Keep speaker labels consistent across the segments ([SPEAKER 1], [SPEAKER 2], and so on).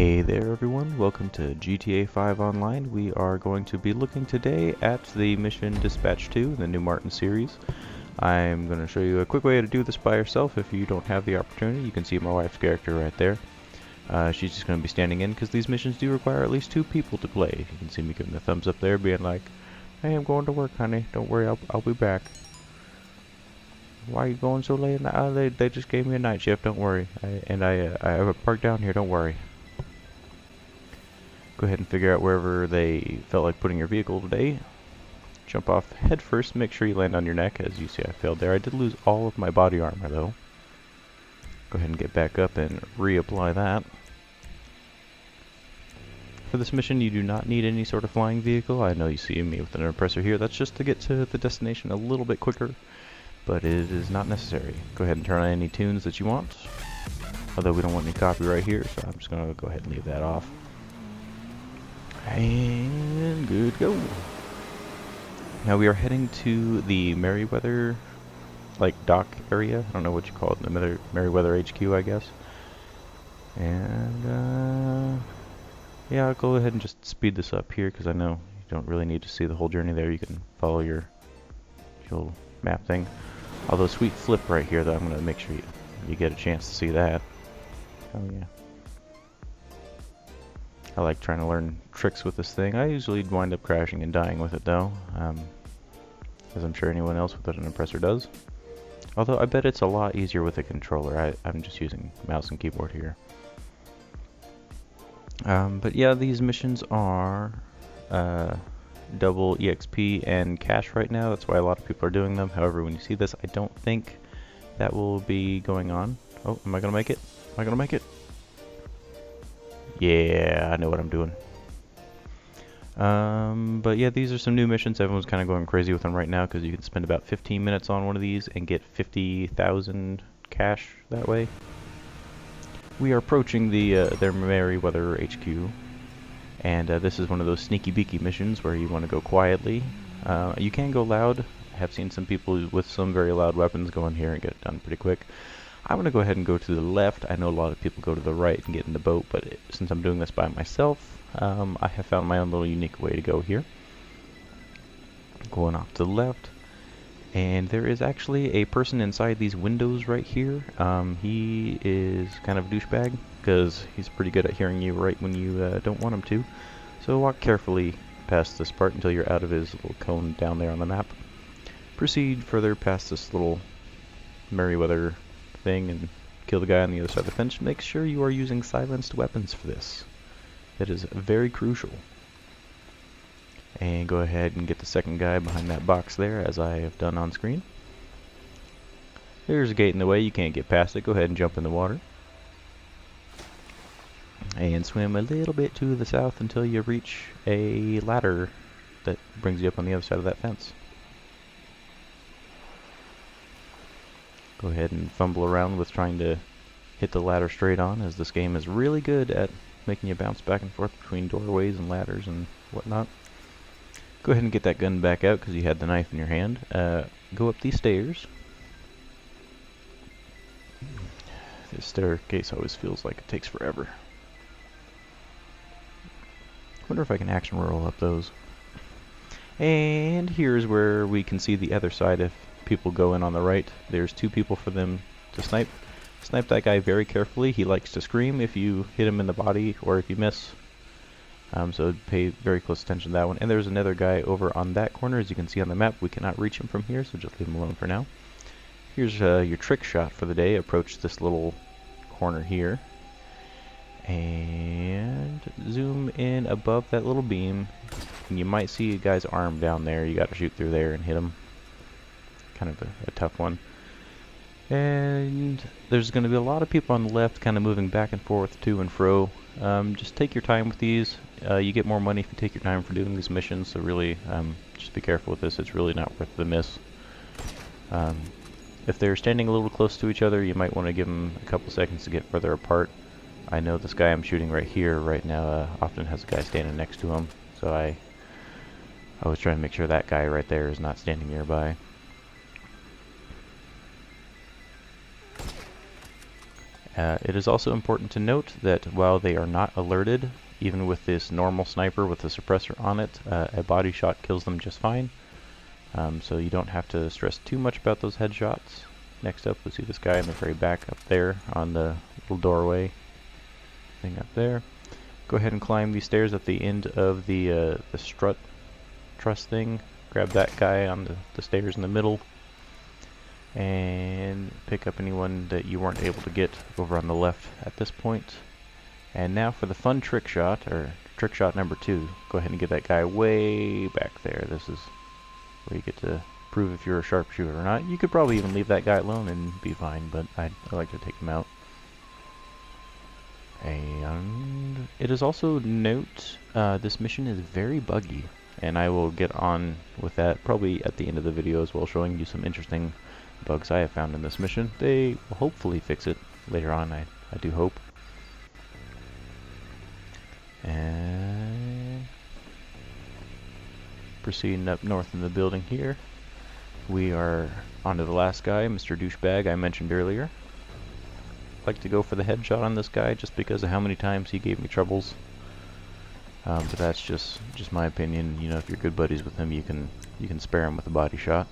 [SPEAKER 1] Hey there everyone, welcome to GTA 5 Online. We are going to be looking today at the mission Dispatch 2 in the New Martin series. I'm going to show you a quick way to do this by yourself if you don't have the opportunity. You can see my wife's character right there. She's just going to be standing in because these missions do require at least 2 people to play. You can see me giving the thumbs up there being like, hey, I'm going to work, honey. Don't worry, I'll be back. Why are you going so late? They just gave me a night shift, don't worry. I have a park down here, don't worry. Go ahead and figure out wherever they felt like putting your vehicle today. Jump off head first, make sure you land on your neck. As you see, I failed there. I did lose all of my body armor though. Go ahead and get back up and reapply that. For this mission, you do not need any sort of flying vehicle. I know you see me with an oppressor here. That's just to get to the destination a little bit quicker, but it is not necessary. Go ahead and turn on any tunes that you want. Although we don't want any copyright here, so I'm just going to go ahead and leave that off. And good go. Now we are heading to the Merryweather, like dock area. I don't know what you call it, the Merryweather HQ, I guess. And yeah, I'll go ahead and just speed this up here because I know you don't really need to see the whole journey there. You can follow your map thing. Although sweet flip right here, though, I'm gonna make sure you get a chance to see that. Oh yeah. I like trying to learn tricks with this thing. I usually wind up crashing and dying with it though, as I'm sure anyone else without an oppressor does. Although I bet it's a lot easier with a controller. I'm just using mouse and keyboard here. But yeah, these missions are double EXP and cash right now. That's why a lot of people are doing them. However, when you see this, I don't think that will be going on. Oh, am I gonna make it? Am I gonna make it? Yeah, I know what I'm doing. But yeah, these are some new missions. Everyone's kind of going crazy with them right now because you can spend about 15 minutes on one of these and get 50,000 cash that way. We are approaching their Merryweather HQ, and this is one of those sneaky beaky missions where you want to go quietly. You can go loud. I have seen some people with some very loud weapons go in here and get it done pretty quick. I'm going to go ahead and go to the left. I know a lot of people go to the right and get in the boat, but since I'm doing this by myself, I have found my own little unique way to go here. Going off to the left, and there is actually a person inside these windows right here. He is kind of a douchebag because he's pretty good at hearing you right when you don't want him to. So walk carefully past this part until you're out of his little cone down there on the map. Proceed further past this little Merryweather thing and kill the guy on the other side of the fence. Make sure you are using silenced weapons for this. That is very crucial. And go ahead and get the second guy behind that box there, as I have done on screen. There's a gate in the way, you can't get past it. Go ahead and jump in the water. And swim a little bit to the south until you reach a ladder that brings you up on the other side of that fence. Go ahead and fumble around with trying to hit the ladder straight on, as this game is really good at making you bounce back and forth between doorways and ladders and whatnot. Go ahead and get that gun back out because you had the knife in your hand. Go up these stairs. This staircase always feels like it takes forever. Wonder if I can action roll up those. And here's where we can see the other side if people go in on the right. There's 2 people for them to snipe. Snipe that guy very carefully. He likes to scream if you hit him in the body or if you miss. So pay very close attention to that one. And there's another guy over on that corner. As you can see on the map, we cannot reach him from here, so just leave him alone for now. Here's your trick shot for the day. Approach this little corner here. And zoom in above that little beam. And you might see a guy's arm down there. You got to shoot through there and hit him. Kind of a tough one. And there's going to be a lot of people on the left kind of moving back and forth to and fro. Just take your time with these. You get more money if you take your time for doing these missions, so really just be careful with this. It's really not worth the miss. If they're standing a little close to each other, you might want to give them a couple seconds to get further apart. I know this guy I'm shooting right here right now often has a guy standing next to him, so I was trying to make sure that guy right there is not standing nearby. It is also important to note that while they are not alerted, even with this normal sniper with a suppressor on it, a body shot kills them just fine. So you don't have to stress too much about those headshots. Next up, we see this guy in the very back up there on the little doorway thing up there. Go ahead and climb these stairs at the end of the strut truss thing. Grab that guy on the stairs in the middle, and pick up anyone that you weren't able to get over on the left at this point. And now for the fun trick shot, or trick shot number 2. Go ahead and get that guy way back there. This is where you get to prove if you're a sharpshooter or not. You could probably even leave that guy alone and be fine, but I like to take him out. And it is also note, this mission is very buggy, and I will get on with that probably at the end of the video as well, showing you some interesting bugs I have found in this mission. They will hopefully fix it later on, I do hope. And proceeding up north in the building here, we are onto the last guy, Mr. Douchebag I mentioned earlier. Like to go for the headshot on this guy just because of how many times he gave me troubles. But that's just my opinion. You know, if you're good buddies with him, you can spare him with a body shot.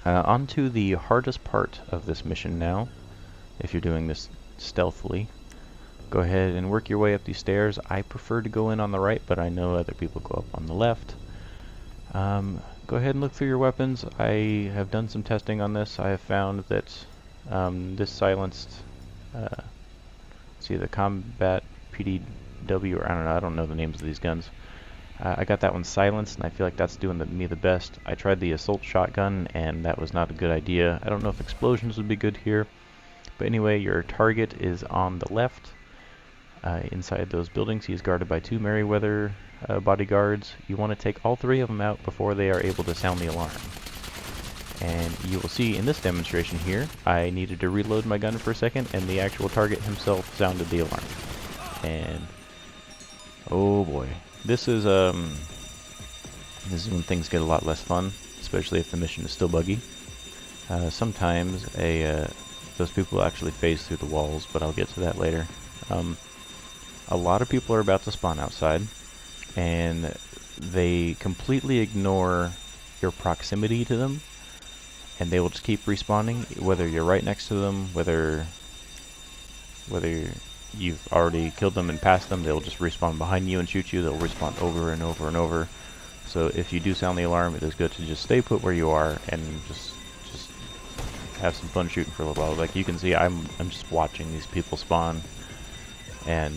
[SPEAKER 1] On to the hardest part of this mission now. If you're doing this stealthily, go ahead and work your way up these stairs. I prefer to go in on the right, but I know other people go up on the left. Go ahead and look through your weapons. I have done some testing on this. I have found that this silenced, see the combat PDW, or I don't know the names of these guns. I got that one silenced, and I feel like that's doing me the best. I tried the assault shotgun, and that was not a good idea. I don't know if explosions would be good here, but anyway, your target is on the left. Inside those buildings, he is guarded by 2 Merryweather bodyguards. You want to take all 3 of them out before they are able to sound the alarm. And you will see in this demonstration here, I needed to reload my gun for a second, and the actual target himself sounded the alarm. And oh boy, this is when things get a lot less fun, especially if the mission is still buggy. Sometimes those people actually phase through the walls, but I'll get to that later. A lot of people are about to spawn outside, and they completely ignore your proximity to them, and they will just keep respawning, whether you're right next to them, whether you've already killed them and passed them. They'll just respawn behind you and shoot you. They'll respawn over and over and over. So if you do sound the alarm, it is good to just stay put where you are and just have some fun shooting for a little while. Like you can see, I'm just watching these people spawn. And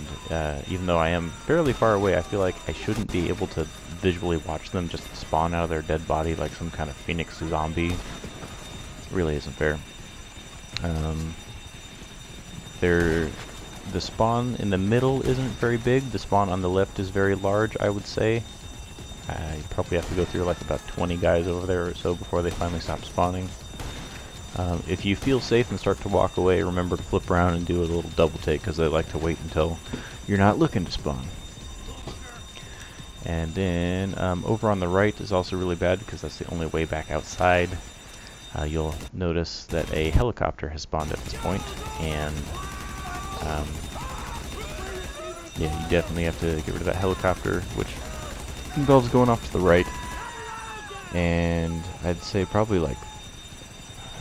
[SPEAKER 1] even though I am fairly far away, I feel like I shouldn't be able to visually watch them just spawn out of their dead body like some kind of phoenix zombie. It really isn't fair. The spawn in the middle isn't very big. The spawn on the left is very large, I would say. You probably have to go through like about 20 guys over there or so before they finally stop spawning. If you feel safe and start to walk away, remember to flip around and do a little double take, because they like to wait until you're not looking to spawn. And then over on the right is also really bad because that's the only way back outside. You'll notice that a helicopter has spawned at this point, and yeah, you definitely have to get rid of that helicopter, which involves going off to the right. And I'd say probably like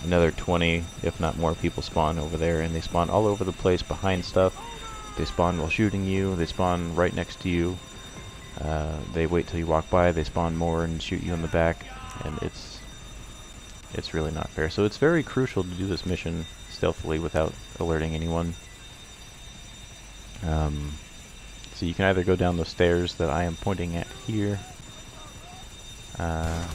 [SPEAKER 1] another 20, if not more, people spawn over there, and they spawn all over the place behind stuff. They spawn while shooting you, they spawn right next to you, they wait till you walk by, they spawn more and shoot you in the back, and it's really not fair. So it's very crucial to do this mission stealthily without alerting anyone. So you can either go down the stairs that I am pointing at here. I'm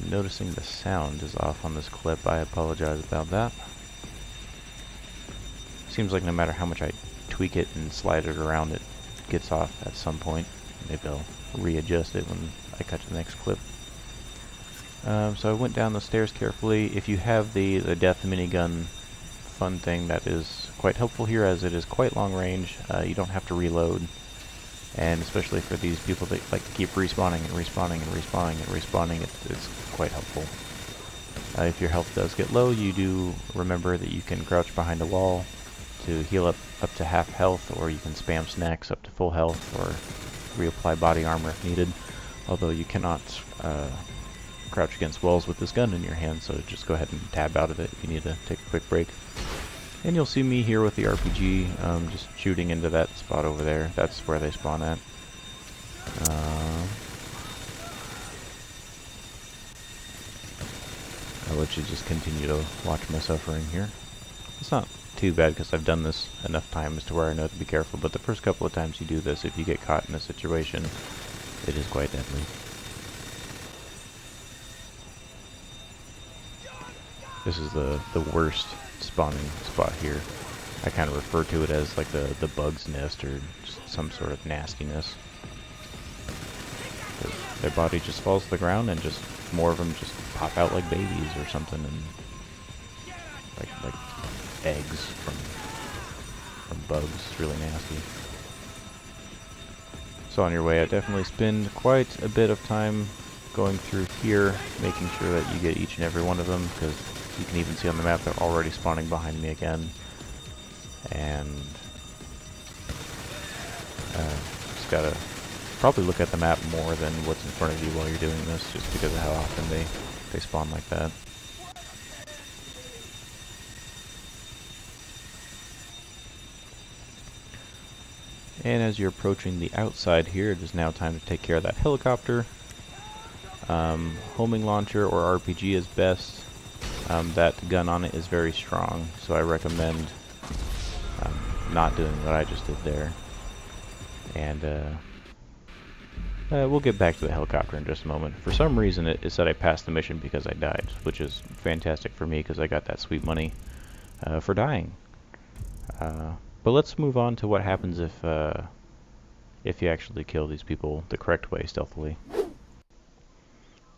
[SPEAKER 1] noticing the sound is off on this clip. I apologize about that. Seems like no matter how much I tweak it and slide it around, it gets off at some point. Maybe I'll readjust it when I cut to the next clip. So I went down the stairs carefully. If you have the death minigun fun thing, that is quite helpful here, as it is quite long range. You don't have to reload. And especially for these people that like to keep respawning and respawning and respawning and respawning, it's quite helpful. If your health does get low, you do remember that you can crouch behind a wall to heal up to half health, or you can spam snacks up to full health, or reapply body armor if needed. Although you cannot crouch against walls with this gun in your hand, so just go ahead and tab out of it if you need to take a quick break. And you'll see me here with the RPG, just shooting into that spot over there. That's where they spawn at. I'll let you just continue to watch my suffering here. It's not too bad because I've done this enough times to where I know to be careful, but the first couple of times you do this, if you get caught in a situation, it is quite deadly. This is the worst spawning spot here. I kind of refer to it as like the bug's nest, or just some sort of nastiness. Their body just falls to the ground, and just more of them just pop out like babies or something, and like eggs from bugs. It's really nasty. So on your way, I definitely spend quite a bit of time going through here, making sure that you get each and every one of them, because you can even see on the map they're already spawning behind me again. And just gotta probably look at the map more than what's in front of you while you're doing this, just because of how often they spawn like that. And as you're approaching the outside here, it is now time to take care of that helicopter. Homing launcher or RPG is best. That gun on it is very strong, so I recommend not doing what I just did there. And we'll get back to the helicopter in just a moment. For some reason it said I passed the mission because I died, which is fantastic for me because I got that sweet money for dying. But let's move on to what happens if you actually kill these people the correct way, stealthily.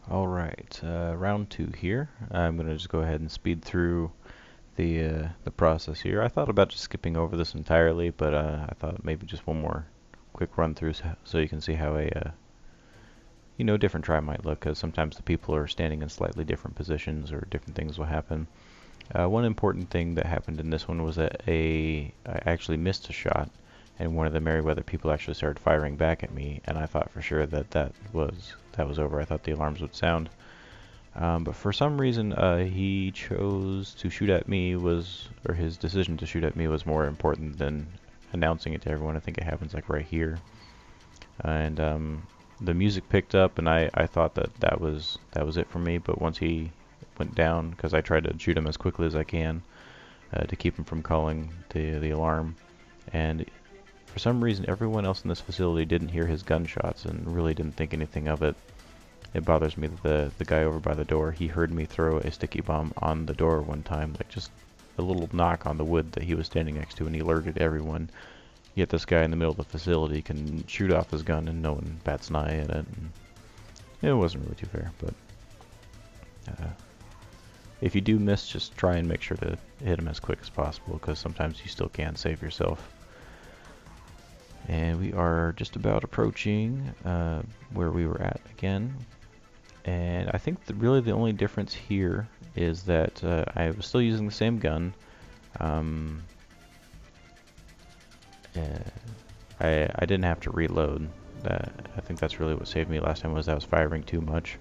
[SPEAKER 1] Alright, round 2 here. I'm going to just go ahead and speed through the process here. I thought about just skipping over this entirely, but I thought maybe just one more quick run through so you can see how a different try might look, because sometimes the people are standing in slightly different positions or different things will happen. One important thing that happened in this one was that I actually missed a shot, and one of the Merryweather people actually started firing back at me, and I thought for sure that was over. I thought the alarms would sound. But for some reason, he chose to shoot at me or his decision to shoot at me was more important than announcing it to everyone. I think it happens like right here. And the music picked up, and I thought that was it for me, but once he went down, because I tried to shoot him as quickly as I can to keep him from calling the alarm, and for some reason everyone else in this facility didn't hear his gunshots and really didn't think anything of it. It bothers me that the guy over by the door, he heard me throw a sticky bomb on the door one time, like just a little knock on the wood that he was standing next to, and he alerted everyone. Yet this guy in the middle of the facility can shoot off his gun and no one bats an eye at it. And it wasn't really too fair, but if you do miss, just try and make sure to hit him as quick as possible, because sometimes you still can save yourself. And we are just about approaching where we were at again. And I think really the only difference here is that I was still using the same gun. I didn't have to reload. I think that's really what saved me last time, was I was firing too much.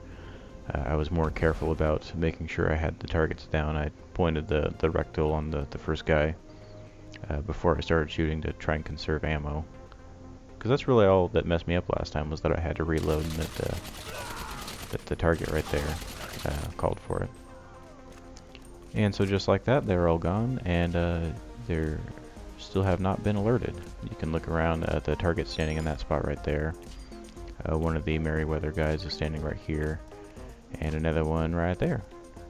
[SPEAKER 1] I was more careful about making sure I had the targets down. I pointed the rectal on the first guy before I started shooting to try and conserve ammo. Because that's really all that messed me up last time, was that I had to reload, and that the target right there called for it. And so just like that, they're all gone, and they're still have not been alerted. You can look around at the target standing in that spot right there. One of the Merryweather guys is standing right here, and another one right there.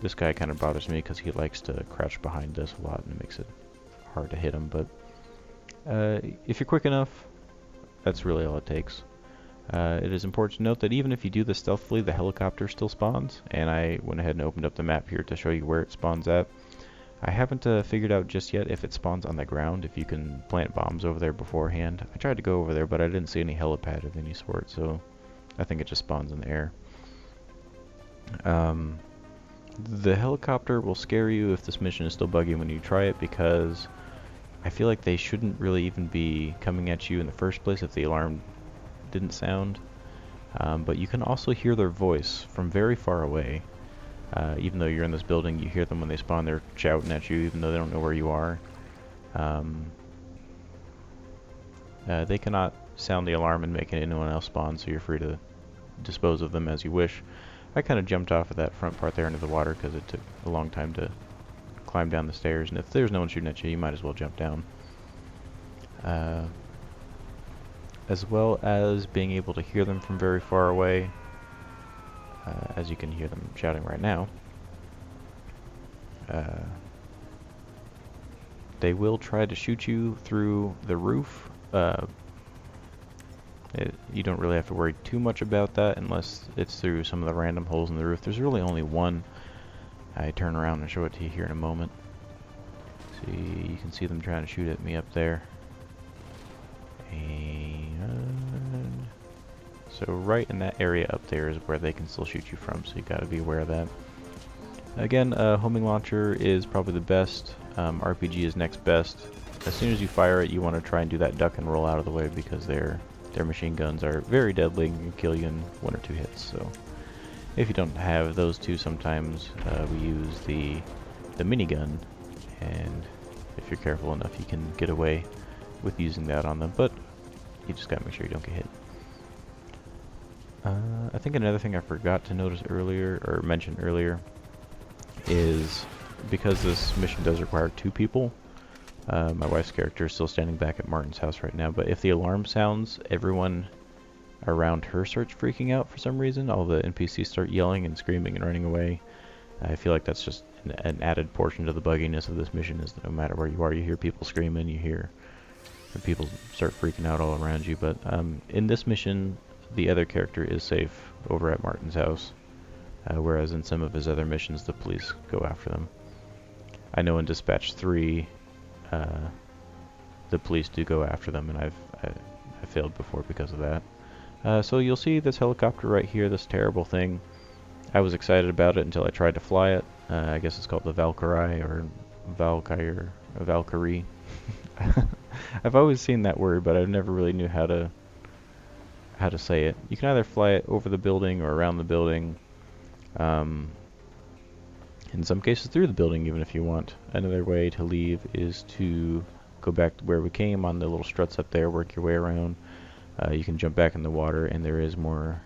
[SPEAKER 1] This guy kind of bothers me because he likes to crouch behind this a lot, and it makes it hard to hit him, but if you're quick enough, that's really all it takes. It is important to note that even if you do this stealthily, the helicopter still spawns, and I went ahead and opened up the map here to show you where it spawns at. I haven't figured out just yet if it spawns on the ground, if you can plant bombs over there beforehand. I tried to go over there, but I didn't see any helipad of any sort, so I think it just spawns in the air. The helicopter will scare you if this mission is still buggy when you try it, because I feel like they shouldn't really even be coming at you in the first place if the alarm didn't sound. But you can also hear their voice from very far away. Even though you're in this building, you hear them when they spawn. They're shouting at you even though they don't know where you are. They cannot sound the alarm and make anyone else spawn, so you're free to dispose of them as you wish. I kind of jumped off of that front part there into the water because it took a long time to climb down the stairs, and if there's no one shooting at you, you might as well jump down. As well as being able to hear them from very far away, as you can hear them shouting right now. They will try to shoot you through the roof. You don't really have to worry too much about that unless it's through some of the random holes in the roof. There's really only one. I turn around and show it to you here in a moment. See, you can see them trying to shoot at me up there. And so right in that area up there is where they can still shoot you from, so you gotta be aware of that. Again, homing launcher is probably the best. RPG is next best. As soon as you fire it, you want to try and do that duck and roll out of the way, because their machine guns are very deadly and can kill you in 1 or 2 hits. So if you don't have those two, sometimes we use the minigun, and if you're careful enough, you can get away with using that on them, but you just gotta make sure you don't get hit. I think another thing I forgot to notice earlier, or mention earlier, is because this mission does require 2 people. My wife's character is still standing back at Martin's house right now, but if the alarm sounds, everyone around her starts freaking out for some reason. All the NPCs start yelling and screaming and running away. I feel like that's just an added portion to the bugginess of this mission, is that no matter where you are, you hear people screaming, you hear people start freaking out all around you. But in this mission, the other character is safe over at Martin's house, whereas in some of his other missions, the police go after them. I know in Dispatch 3, the police do go after them, and I failed before because of that. So you'll see this helicopter right here, this terrible thing. I was excited about it until I tried to fly it. I guess it's called the Valkyrie, or Valkyrie. I've always seen that word, but I never really knew how to say it. You can either fly it over the building or around the building. In some cases through the building, even if you want. Another way to leave is to go back to where we came on the little struts up there, work your way around. You can jump back in the water, and there is more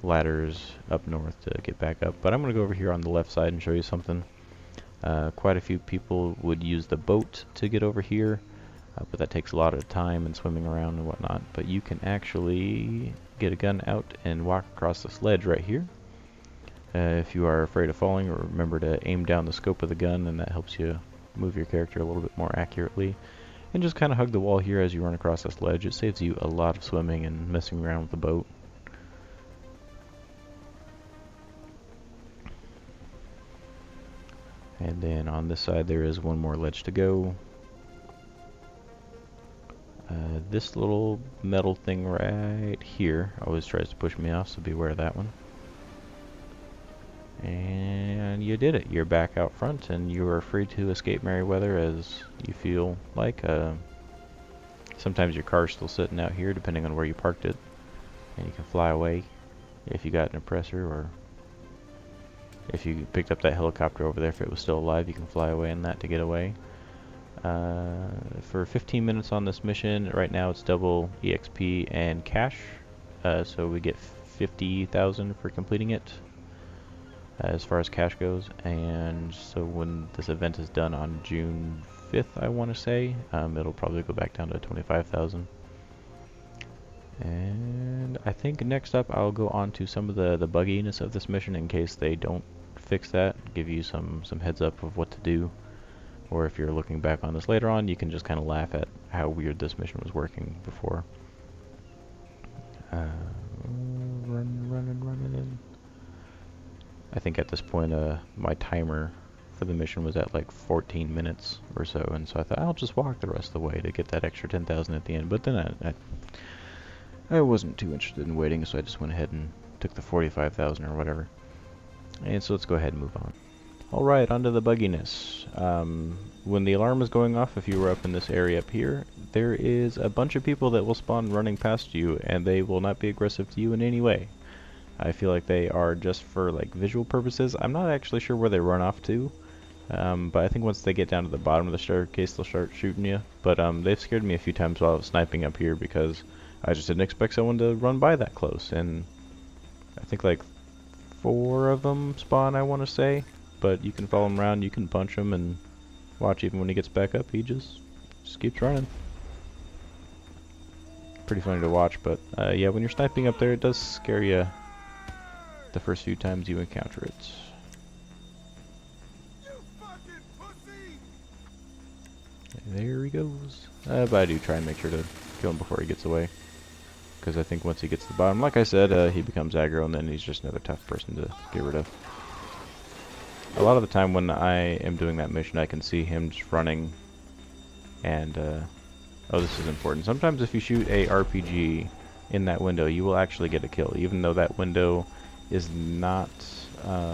[SPEAKER 1] ladders up north to get back up. But I'm going to go over here on the left side and show you something. Quite a few people would use the boat to get over here, but that takes a lot of time and swimming around and whatnot. But you can actually get a gun out and walk across this ledge right here. If you are afraid of falling, remember to aim down the scope of the gun, and that helps you move your character a little bit more accurately. And just kind of hug the wall here as you run across this ledge. It saves you a lot of swimming and messing around with the boat. And then on this side there is one more ledge to go. This little metal thing right here always tries to push me off, so beware of that one. And you did it. You're back out front, and you are free to escape Merryweather as you feel like. Sometimes your car's still sitting out here, depending on where you parked it, and you can fly away if you got an oppressor, or if you picked up that helicopter over there, if it was still alive, you can fly away in that to get away. For 15 minutes on this mission, right now it's double EXP and cash, so we get 50,000 for completing it. As far as cash goes, and so when this event is done on June 5th, I want to say, it'll probably go back down to 25,000. And I think next up I'll go on to some of the bugginess of this mission in case they don't fix that, give you some heads up of what to do, or if you're looking back on this later on, you can just kind of laugh at how weird this mission was working before. Running. I think at this point my timer for the mission was at like 14 minutes or so, and so I thought I'll just walk the rest of the way to get that extra 10,000 at the end. But then I wasn't too interested in waiting, so I just went ahead and took the 45,000 or whatever. And so let's go ahead and move on. Alright, onto the bugginess. When the alarm is going off, if you were up in this area up here, there is a bunch of people that will spawn running past you, and they will not be aggressive to you in any way. I feel like they are just for like visual purposes. I'm not actually sure where they run off to, but I think once they get down to the bottom of the staircase, they'll start shooting you. But they've scared me a few times while I was sniping up here because I just didn't expect someone to run by that close, and I think like 4 of them spawn, I want to say. But you can follow him around, you can punch him, and watch even when he gets back up, he just keeps running. Pretty funny to watch, but yeah, when you're sniping up there, it does scare you the first few times you encounter it. There he goes. But I do try and make sure to kill him before he gets away, because I think once he gets to the bottom, like I said, he becomes aggro, and then he's just another tough person to get rid of. A lot of the time when I am doing that mission, I can see him just running, and oh, this is important. Sometimes if you shoot a RPG in that window, you will actually get a kill, even though that window is not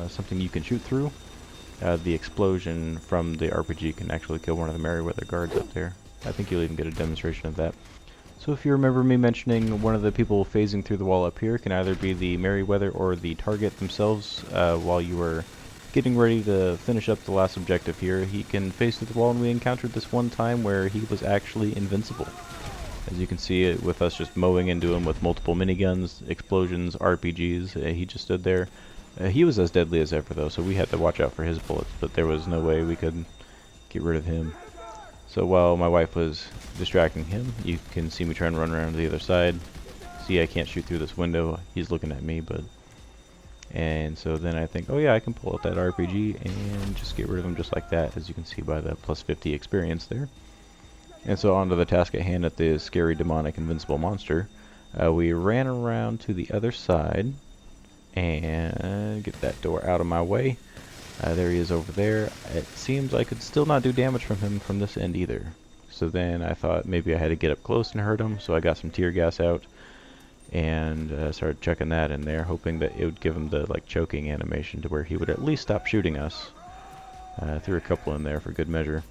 [SPEAKER 1] something you can shoot through. The explosion from the RPG can actually kill one of the Merryweather guards up there. I think you'll even get a demonstration of that. So if you remember me mentioning, one of the people phasing through the wall up here can either be the Merryweather or the target themselves. While you were getting ready to finish up the last objective here, he can phase through the wall, and we encountered this one time where he was actually invincible. As you can see it with us just mowing into him with multiple miniguns, explosions, RPGs, he just stood there. He was as deadly as ever though, so we had to watch out for his bullets, but there was no way we could get rid of him. So while my wife was distracting him, you can see me trying to run around to the other side. See, I can't shoot through this window, he's looking at me, but... And so then I think, oh yeah, I can pull out that RPG and just get rid of him just like that, as you can see by the plus 50 experience there. And so on to the task at hand at the scary, demonic, invincible monster. We ran around to the other side and get that door out of my way. There he is over there. It seems I could still not do damage from him from this end either. So then I thought maybe I had to get up close and hurt him, so I got some tear gas out and started chucking that in there, hoping that it would give him the like choking animation to where he would at least stop shooting us. Threw a couple in there for good measure.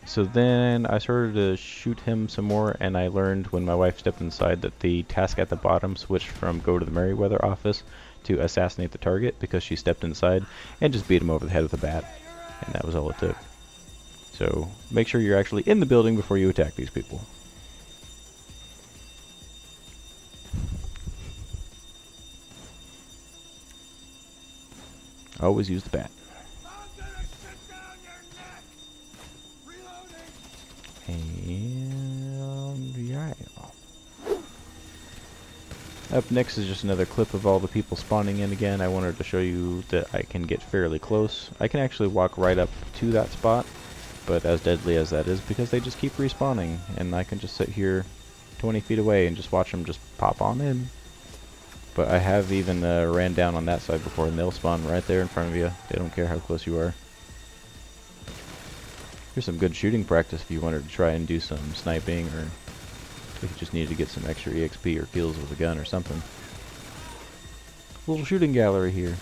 [SPEAKER 1] So then I started to shoot him some more, and I learned when my wife stepped inside that the task at the bottom switched from go to the Merryweather office to assassinate the target, because she stepped inside and just beat him over the head with a bat, and that was all it took. So make sure you're actually in the building before you attack these people. Always use the bat. And yeah. Up next is just another clip of all the people spawning in again. I wanted to show you that I can get fairly close. I can actually walk right up to that spot, but as deadly as that is, because they just keep respawning, and I can just sit here 20 feet away and just watch them just pop on in. But I have even ran down on that side before, and they'll spawn right there in front of you. They don't care how close you are. Here's some good shooting practice if you wanted to try and do some sniping, or if you just needed to get some extra EXP or kills with a gun or something. Little shooting gallery here.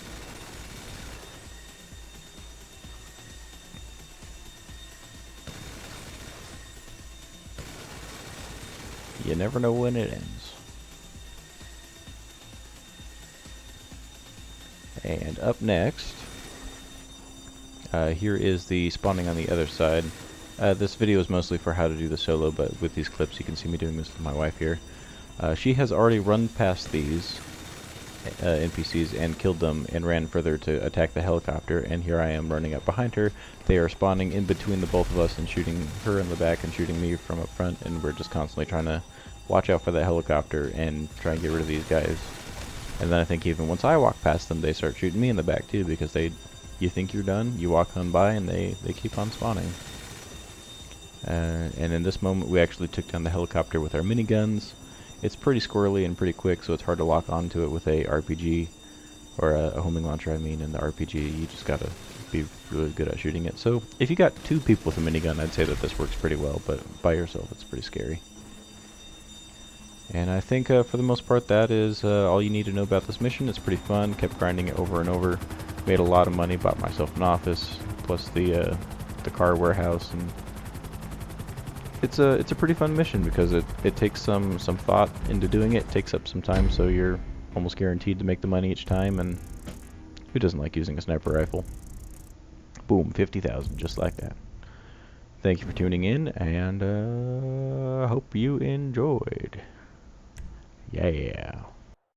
[SPEAKER 1] You never know when it ends. And up next, here is the spawning on the other side. This video is mostly for how to do the solo, but with these clips you can see me doing this with my wife here. She has already run past these NPCs and killed them and ran further to attack the helicopter, and here I am running up behind her. They are spawning in between the both of us and shooting her in the back and shooting me from up front, and we're just constantly trying to watch out for that helicopter and try and get rid of these guys. And then I think even once I walk past them, they start shooting me in the back too, because you think you're done, you walk on by, and they keep on spawning. And in this moment, we actually took down the helicopter with our miniguns. It's pretty squirrely and pretty quick, so it's hard to lock onto it with a RPG. or a homing launcher, I mean, in the RPG. You just gotta be really good at shooting it. So if you got 2 people with a minigun, I'd say that this works pretty well, but by yourself, it's pretty scary. And I think for the most part, that is all you need to know about this mission. It's pretty fun. Kept grinding it over and over. Made a lot of money. Bought myself an office, plus the car warehouse, and it's a pretty fun mission because it takes some thought into doing it. It takes up some time, so you're almost guaranteed to make the money each time. And who doesn't like using a sniper rifle? Boom, 50,000, just like that. Thank you for tuning in, and hope you enjoyed. Yeah.